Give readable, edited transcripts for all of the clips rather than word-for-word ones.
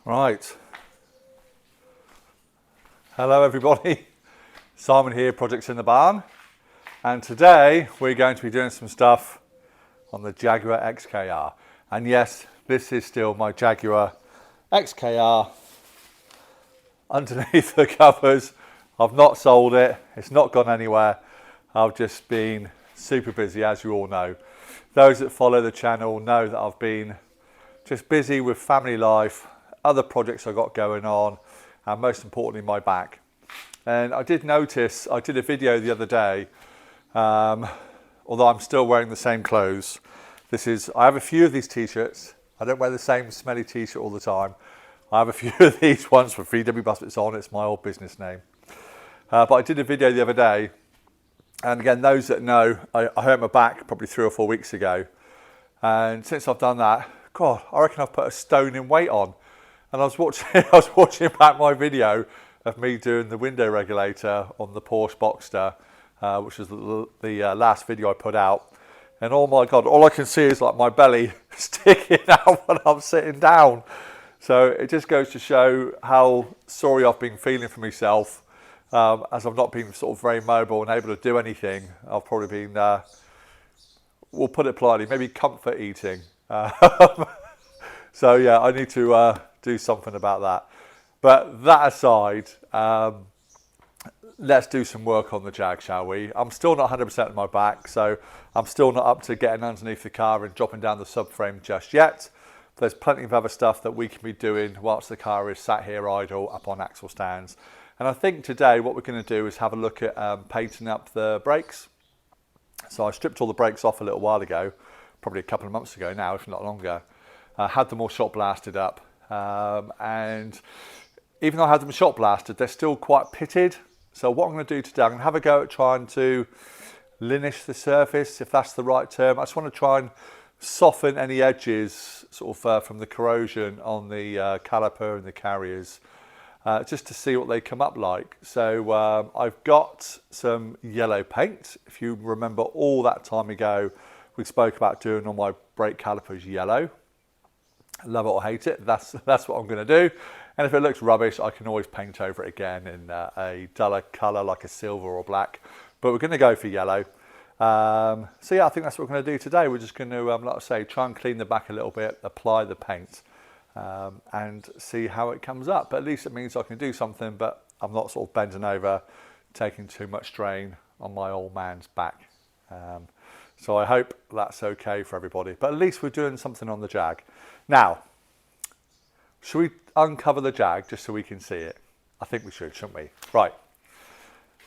Right. Hello everybody. Simon here, Projects in the Barn. And today we're going to be doing some stuff on the Jaguar XKR. And yes, this is still my Jaguar XKR underneath the covers. I've not sold it. It's not gone anywhere. I've just been super busy, as you all know. Those that follow the channel know that I've been just busy with family life, other projects I've got going on, and most importantly, my back. And I did notice, I did a video the other day, although I'm still wearing the same clothes. I have a few of these t-shirts. I don't wear the same smelly t-shirt all the time. I have a few of these ones for 3W Buzzbits on. It's my old business name. But I did a video the other day. And again, those that know, I hurt my back probably 3 or 4 weeks ago. And since I've done that, God, I reckon I've put a stone in weight on. And I was watching back my video of me doing the window regulator on the Porsche Boxster, which was the last video I put out. And oh my God, all I can see is like my belly sticking out when I'm sitting down. So it just goes to show how sorry I've been feeling for myself. As I've not been sort of very mobile and able to do anything. I've probably been, we'll put it politely, maybe comfort eating. So yeah, I need to do something about that. But that aside, let's do some work on the Jag, shall we? I'm still not 100% on my back, so I'm still not up to getting underneath the car and dropping down the subframe just yet. There's plenty of other stuff that we can be doing whilst the car is sat here idle up on axle stands. And I think today what we're going to do is have a look at painting up the brakes. So I stripped all the brakes off a little while ago, probably a couple of months ago now, if not longer. Had them all shot blasted up. And even though I had them shot blasted, they're still quite pitted. So what I'm going to do today, I'm going to have a go at trying to linish the surface, if that's the right term. I just want to try and soften any edges sort of from the corrosion on the caliper and the carriers. Just to see what they come up like. So I've got some yellow paint. If you remember all that time ago, we spoke about doing all my brake calipers yellow. Love it or hate it, that's what I'm going to do. And if it looks rubbish, I can always paint over it again in a duller colour like a silver or black. But we're going to go for yellow. So yeah, I think that's what we're going to do today. We're just going to, like I say, try and clean the back a little bit, apply the paint. And see how it comes up. But at least it means I can do something, but I'm not sort of bending over, taking too much strain on my old man's back. So I hope that's okay for everybody. But at least we're doing something on the Jag. Now, should we uncover the Jag just so we can see it? I think we should, shouldn't we? Right.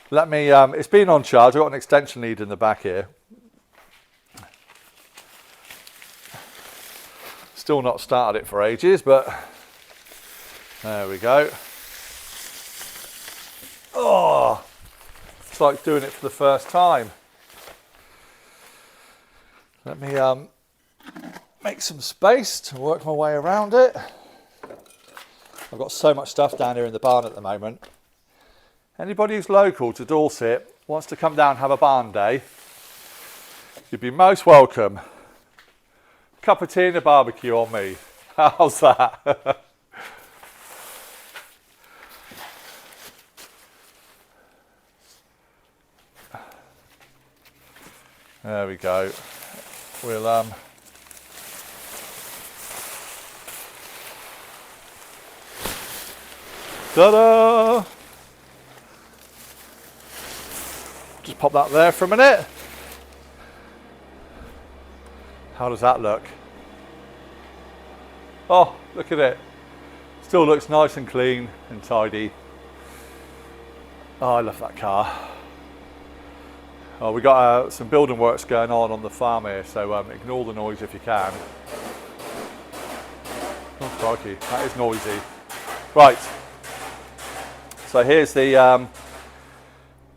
Let me, it's been on charge. I've got an extension lead in the back here. Still not started it for ages, but there we go. Oh, it's like doing it for the first time. Let me make some space to work my way around it. I've got so much stuff down here in the barn at the moment. Anybody who's local to Dorset wants to come down and have a barn day, you'd be most welcome. Cup of tea and a barbecue on me. How's that? There we go. We'll ta-da! Just pop that there for a minute. How does that look? Oh, look at it. Still looks nice and clean and tidy. Oh, I love that car. Oh, we got some building works going on the farm here, so ignore the noise if you can. Oh, crikey, that is noisy. Right. So here's the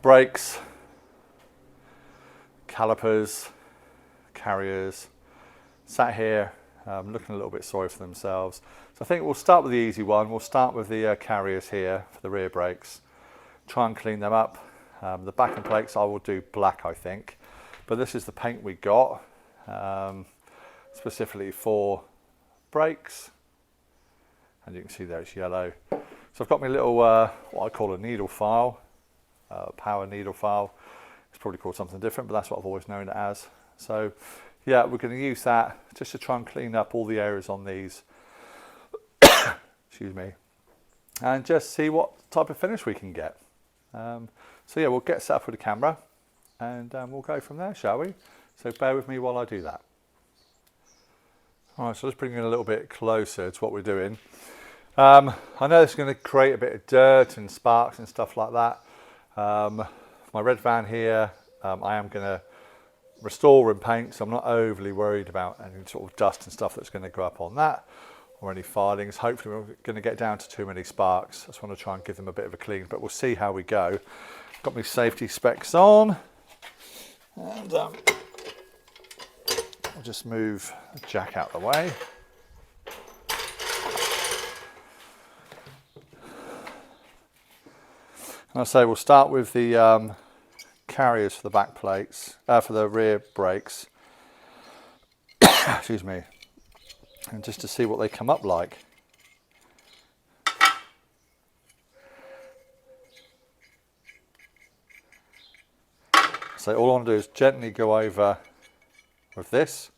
brakes, calipers, carriers. Sat here looking a little bit sorry for themselves. So I think we'll start with the easy one. We'll start with the carriers here for the rear brakes. Try and clean them up. The backing plates I will do black, I think. But this is the paint we got, specifically for brakes. and you can see there it's yellow. So I've got my little, what I call a needle file, power needle file. It's probably called something different, but that's what I've always known it as. So yeah, we're going to use that just to try and clean up all the areas on these, excuse me, and just see what type of finish we can get. So yeah, we'll get set up with the camera and we'll go from there, shall we? So bear with me while I do that. All right, so let's bring it a little bit closer to what we're doing. I know this is going to create a bit of dirt and sparks and stuff like that. My red van here, I am going to restore and paint, so I'm not overly worried about any sort of dust and stuff that's going to go up on that, or any filings. Hopefully we're not going to get down to too many sparks. I just want to try and give them a bit of a clean, but we'll see how we go. Got my safety specs on, and I'll just move the jack out of the way. And I say we'll start with the carriers for the back plates, for the rear brakes, excuse me, and just to see what they come up like. So all I want to do is gently go over with this.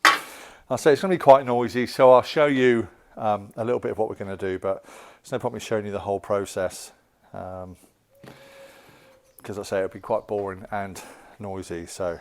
I'll say it's going to be quite noisy, so I'll show you a little bit of what we're going to do, but there's no point me showing you the whole process, because I say it'll be quite boring and noisy. So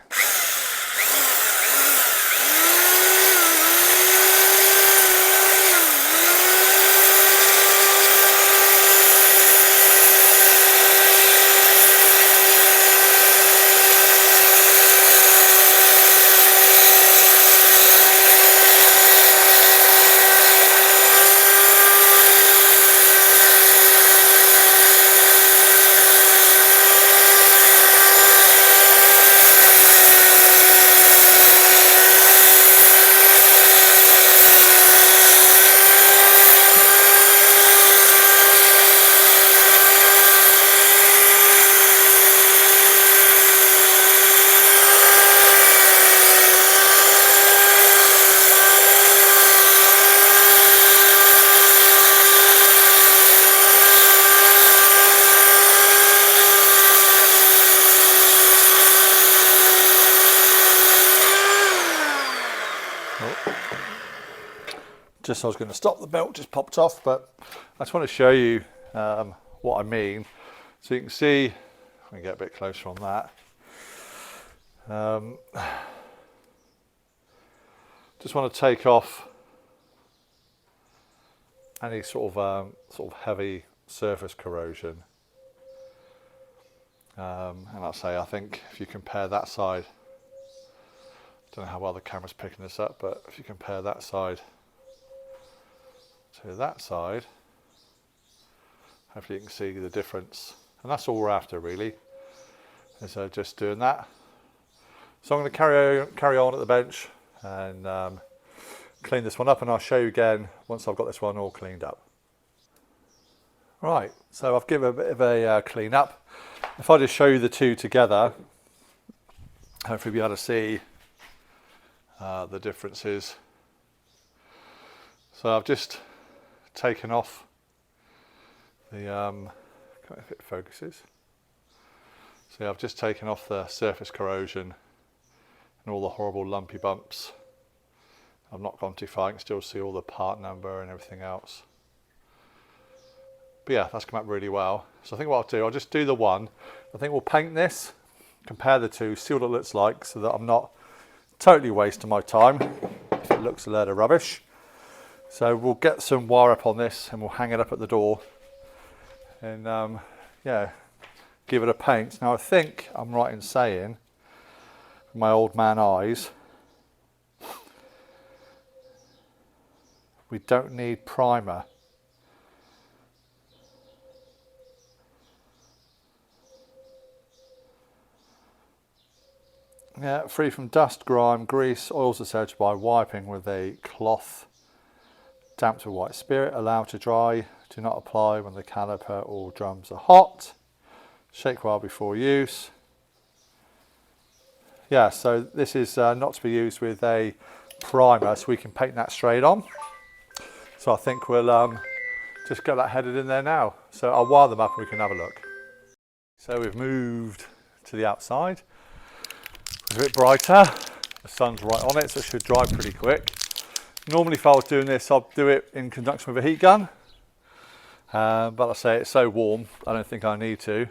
just I was going to stop, the belt just popped off, but I just want to show you what I mean. So you can see, let me get a bit closer on that. Just want to take off any sort of heavy surface corrosion. And I'll say, I think if you compare that side, I don't know how well the camera's picking this up, but if you compare that side to that side, hopefully you can see the difference. And that's all we're after, really, is just doing that. So I'm going to carry on at the bench and clean this one up, and I'll show you again once I've got this one all cleaned up. Right, so I've given a bit of a clean up. If I just show you the two together, hopefully you'll be able to see the differences. So I've just taken off the, if it focuses. So I've just taken off the surface corrosion and all the horrible lumpy bumps. I've not gone too far, I can still see all the part number and everything else. But yeah, that's come up really well. So I think what I'll do, I'll just do the one. I think we'll paint this, compare the two, see what it looks like, so that I'm not totally wasting my time if it looks a load of rubbish. So we'll get some wire up on this and we'll hang it up at the door and yeah, give it a paint. Now I think I'm right in saying, with my old man eyes, we don't need primer. Yeah, free from dust, grime, grease, oils etc. by wiping with a cloth damped with white spirit. Allow to dry. Do not apply when the caliper or drums are hot. Shake well before use. Yeah, so this is not to be used with a primer, so we can paint that straight on. So I think we'll just get that headed in there now. So I'll wire them up and we can have a look. So we've moved to the outside. It's a bit brighter. The sun's right on it, so it should dry pretty quick. Normally if I was doing this, I'll do it in conjunction with a heat gun. But like I say, it's so warm, I don't think I need to. And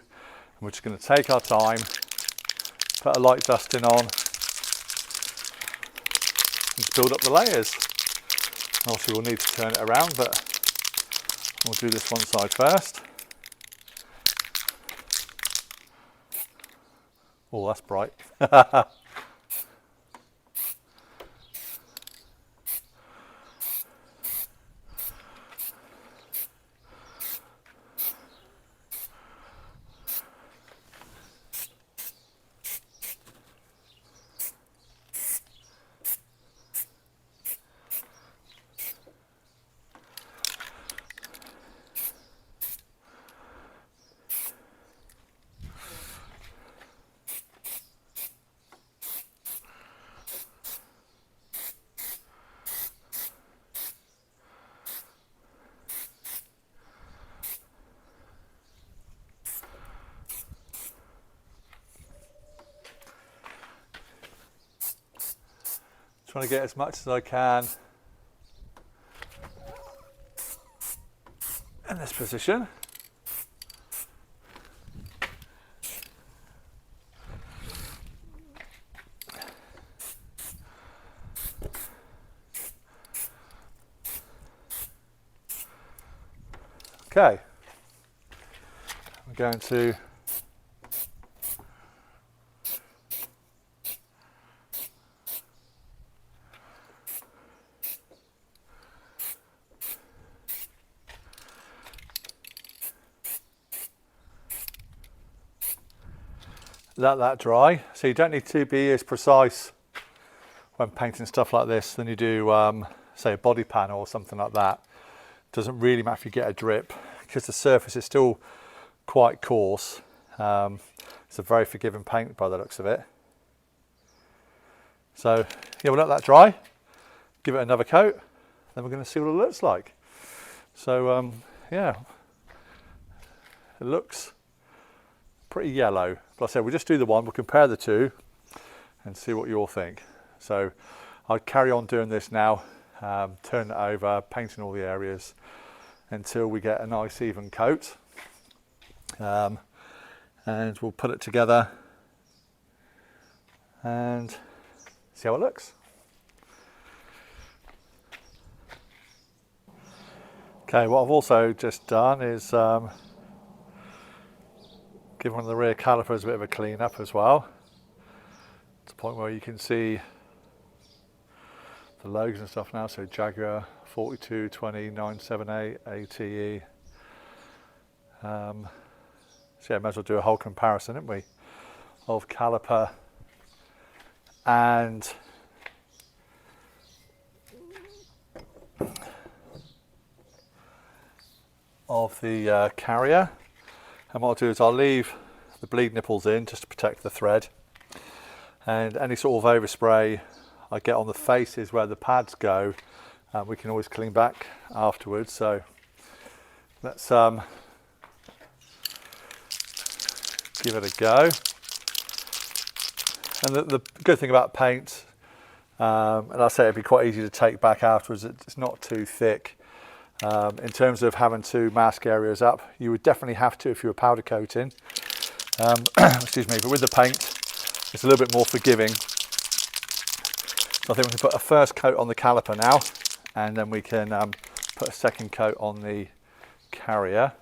we're just going to take our time, put a light dusting on, and just build up the layers. Obviously we'll need to turn it around, but we'll do this one side first. Oh, that's bright. Trying to get as much as I can in this position. Okay, I'm going to let that dry. So you don't need to be as precise when painting stuff like this than you do, say, a body panel or something like that. Doesn't really matter if you get a drip because the surface is still quite coarse. It's a very forgiving paint by the looks of it. So yeah, we'll let that dry, give it another coat, then we're going to see what it looks like. So yeah, it looks pretty yellow. But like I said, we'll just do the one, we'll compare the two and see what you all think. So I'll carry on doing this now, turn it over, painting all the areas until we get a nice even coat. And we'll put it together and see how it looks. Okay, what I've also just done is give one of the rear calipers a bit of a clean up as well, to the point where you can see the logos and stuff now. So Jaguar 4220 978 ATE. So yeah, might as well do a whole comparison, didn't we, of caliper and of the carrier. And what I'll do is I'll leave the bleed nipples in just to protect the thread, and any sort of overspray I get on the faces where the pads go, we can always clean back afterwards. So let's give it a go. And the good thing about paint, and I say it'd be quite easy to take back afterwards, it's not too thick. In terms of having to mask areas up, you would definitely have to if you were powder coating. Excuse me, but with the paint, it's a little bit more forgiving. So I think we can put a first coat on the caliper now, and then we can put a second coat on the carrier.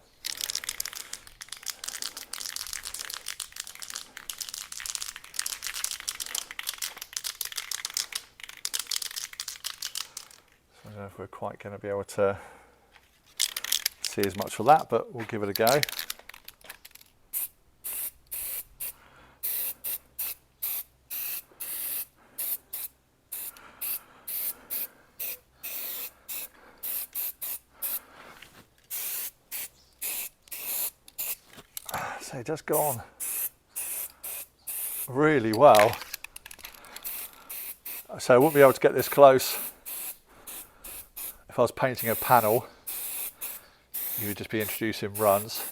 So I don't know if we're quite going to be able to see as much for that, but we'll give it a go. So it just gone really well. So I wouldn't be able to get this close if I was painting a panel. you would just be introducing runs.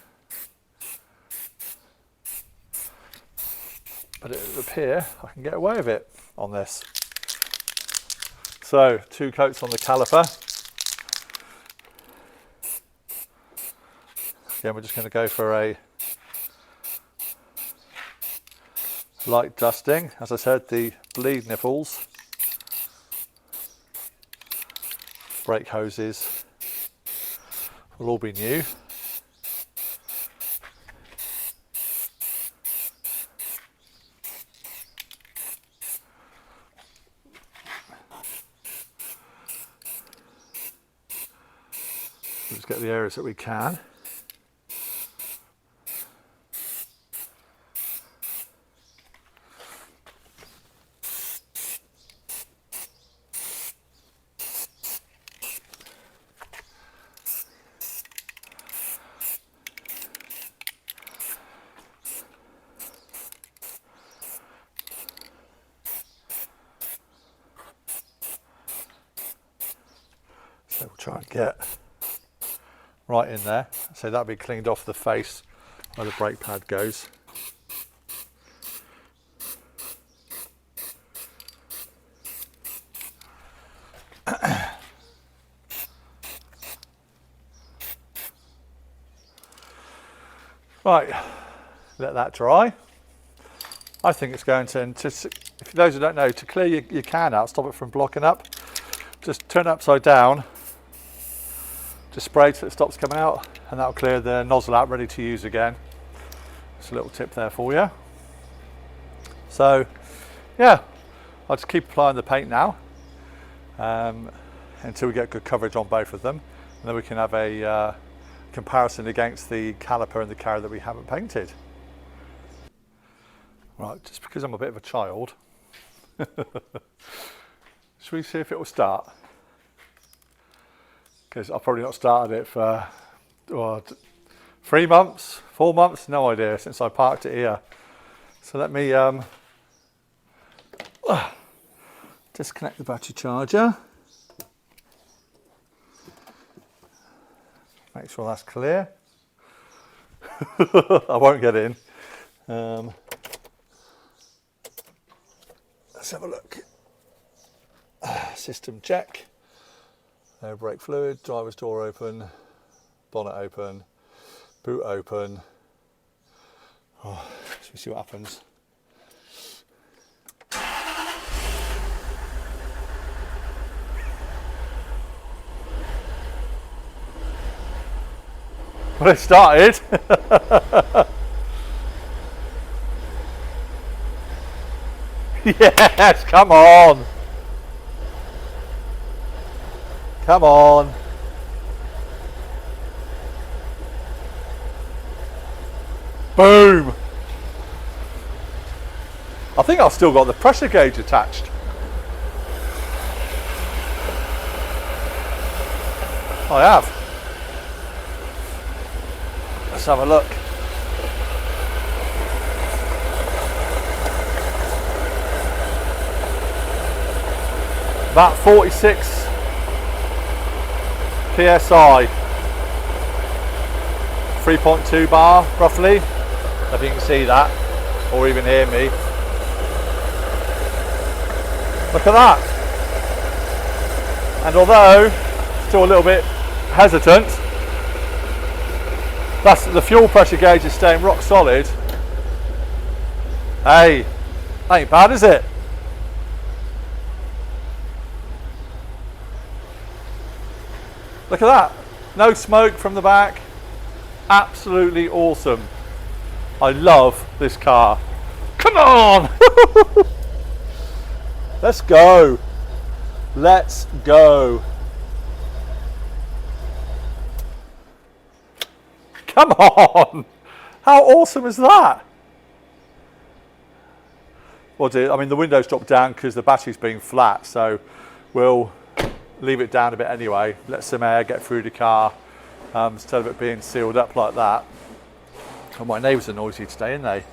But it would appear I can get away with it on this. So 2 coats on the caliper. Again, we're just going to go for a light dusting. As I said, the bleed nipples, brake hoses will all be new. Let's get the areas that we can. So we'll try and get right in there. So that'll be cleaned off the face where the brake pad goes. Right, let that dry. I think it's going to, if those who don't know, to clear your can out, stop it from blocking up, just turn it upside down, just spray till it stops coming out, and that'll clear the nozzle out, ready to use again. Just a little tip there for you. So, yeah, I'll just keep applying the paint now until we get good coverage on both of them, and then we can have a comparison against the caliper and the carrier that we haven't painted. Right, just because I'm a bit of a child, should we see if it will start? Because I've probably not started it for 3 months, 4 months, no idea, since I parked it here. So let me disconnect the battery charger. Make sure that's clear. I won't get in. Let's have a look. System check. Air brake fluid, driver's door open, bonnet open, boot open. Oh, let's see what happens. Well, it started. Yes, come on. Come on. Boom. I think I've still got the pressure gauge attached. I have. Let's have a look. About 46 PSI, 3.2 bar roughly, if you can see that or even hear me. Look at that. And although still a little bit hesitant, that's the fuel pressure gauge is staying rock solid. Hey, ain't bad, is it? Look at that. No smoke from the back. Absolutely awesome. I love this car. Come on! Let's go. Let's go. Come on! How awesome is that? Well, I mean, the windows dropped down because the battery's being flat, so we'll leave it down a bit anyway. Let some air get through the car instead of it being sealed up like that. Oh, my neighbours are noisy today, aren't they?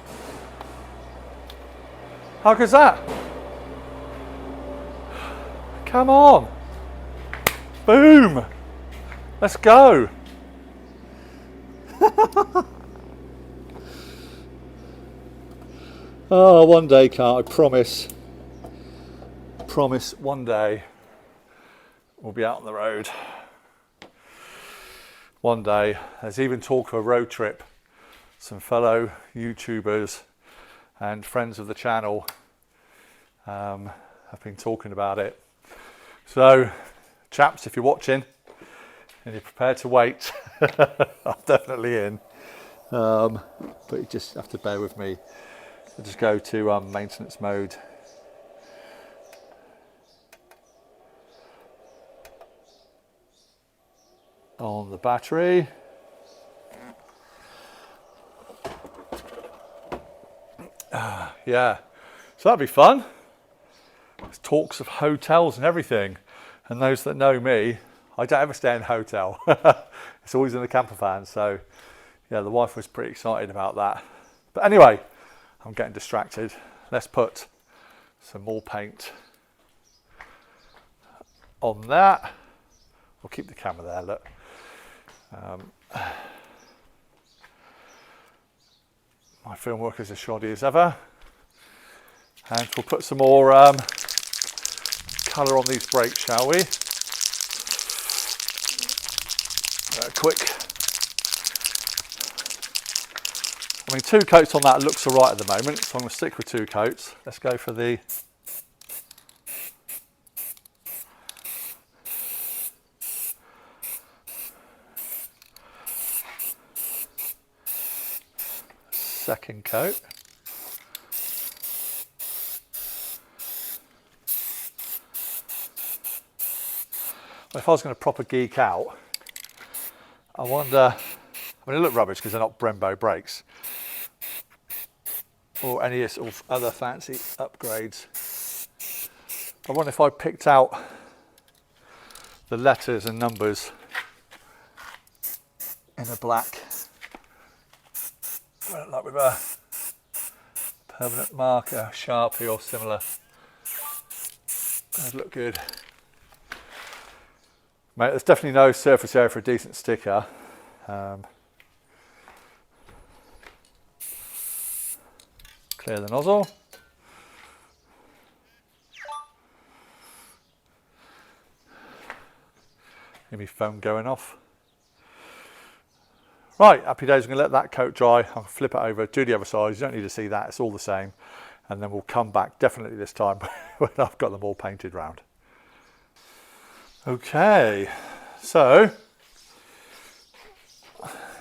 How good's that? Come on! Boom! Let's go! Oh, one day, car, I promise. Promise one day we'll be out on the road. One day. There's even talk of a road trip. Some fellow YouTubers and friends of the channel have been talking about it. So, chaps, if you're watching and you're prepared to wait, I'm definitely in. But you just have to bear with me. I'll just go to maintenance mode. On the battery. Yeah, so that'd be fun. There's talks of hotels and everything. And those that know me, I don't ever stay in a hotel. It's always in the camper van. So yeah, the wife was pretty excited about that. But anyway, I'm getting distracted. Let's put some more paint on that. We'll keep the camera there, look. My film work is as shoddy as ever. And we'll put some more colour on these brakes, shall we? Quick. I mean, 2 coats on that looks alright at the moment, so I'm going to stick with 2 coats. Let's go for the second coat. Well, if I was going to proper geek out, I wonder, I mean, they look rubbish because they're not Brembo brakes or any sort of other fancy upgrades. I wonder if I picked out the letters and numbers in a black, like with a permanent marker, Sharpie or similar. That'd look good. Mate, there's definitely no surface area for a decent sticker. Clear the nozzle. Maybe foam going off. Right, happy days. I'm going to let that coat dry. I'll flip it over, do the other side. You don't need to see that, it's all the same. And then we'll come back definitely this time when I've got them all painted round. Okay, so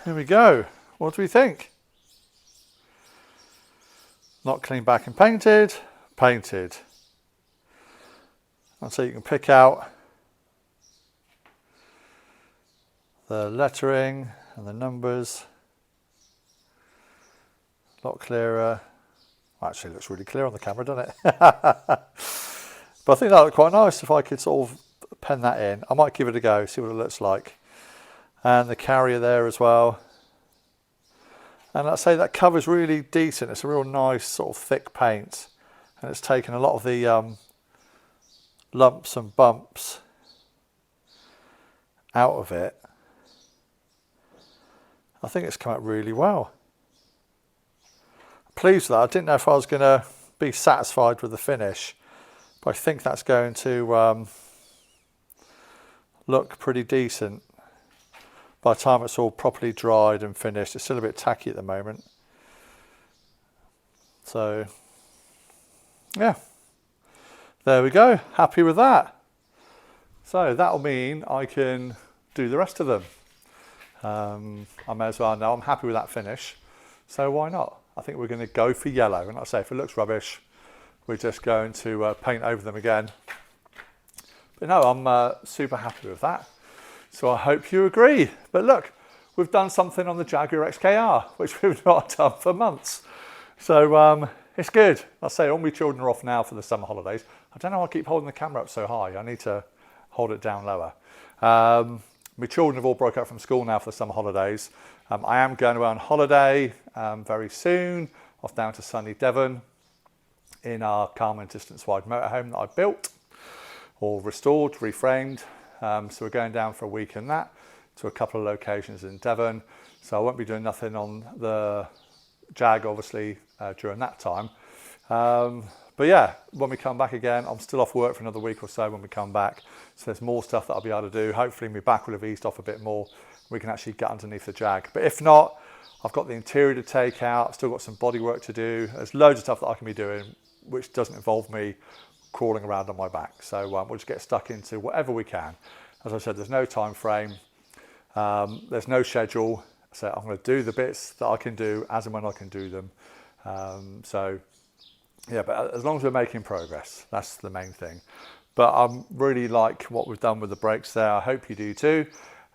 here we go. What do we think? Not clean back and painted, painted. And so you can pick out the lettering and the numbers. A lot clearer. Actually, it looks really clear on the camera, doesn't it? But I think that would look quite nice if I could sort of pen that in. I might give it a go, see what it looks like. And the carrier there as well. And I'd say that cover's really decent. It's a real nice sort of thick paint. And it's taken a lot of the lumps and bumps out of it. I think it's come out really well. Pleased with that. I didn't know if I was going to be satisfied with the finish, but I think that's going to look pretty decent by the time it's all properly dried and finished. It's still a bit tacky at the moment. So, yeah, there we go. Happy with that. So that'll mean I can do the rest of them. I may as well know I'm happy with that finish. So why not? I think we're going to go for yellow. And like I say, if it looks rubbish, we're just going to paint over them again. But no, I'm super happy with that. So I hope you agree. But look, we've done something on the Jaguar XKR, which we've not done for months. So it's good. I say all my children are off now for the summer holidays. I don't know why I keep holding the camera up so high. I need to hold it down lower. My children have all broke up from school now for the summer holidays. I am going away on holiday very soon, off down to sunny Devon in our calm and distance wide motorhome that I built or restored, reframed. So we're going down for a week in that to a couple of locations in Devon. So I won't be doing nothing on the Jag, obviously, during that time. But yeah, when we come back again, I'm still off work for another week or so when we come back. So there's more stuff that I'll be able to do. Hopefully my back will have eased off a bit more. We can actually get underneath the Jag. But if not, I've got the interior to take out, still got some body work to do. There's loads of stuff that I can be doing, which doesn't involve me crawling around on my back. So we'll just get stuck into whatever we can. As I said, there's no time frame. There's no schedule. So I'm going to do the bits that I can do as and when I can do them. So yeah, but as long as we're making progress, that's the main thing. But I really like what we've done with the brakes there. I hope you do too.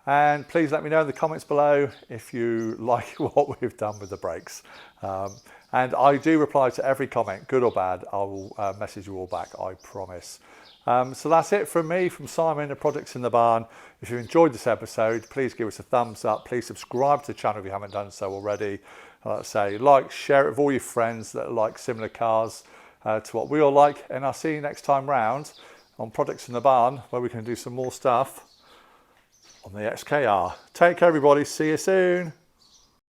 And please let me know in the comments below if you like what we've done with the brakes. And I do reply to every comment, good or bad. I will message you all back, I promise. So that's it from me, from Simon at Projects in the Barn. If you enjoyed this episode, please give us a thumbs up. Please subscribe to the channel if you haven't done so already. Like I say, like, share it with all your friends that like similar cars to what we all like. And I'll see you next time round on Projects in the Barn, where we can do some more stuff on the XKR. Take care, everybody. See you soon.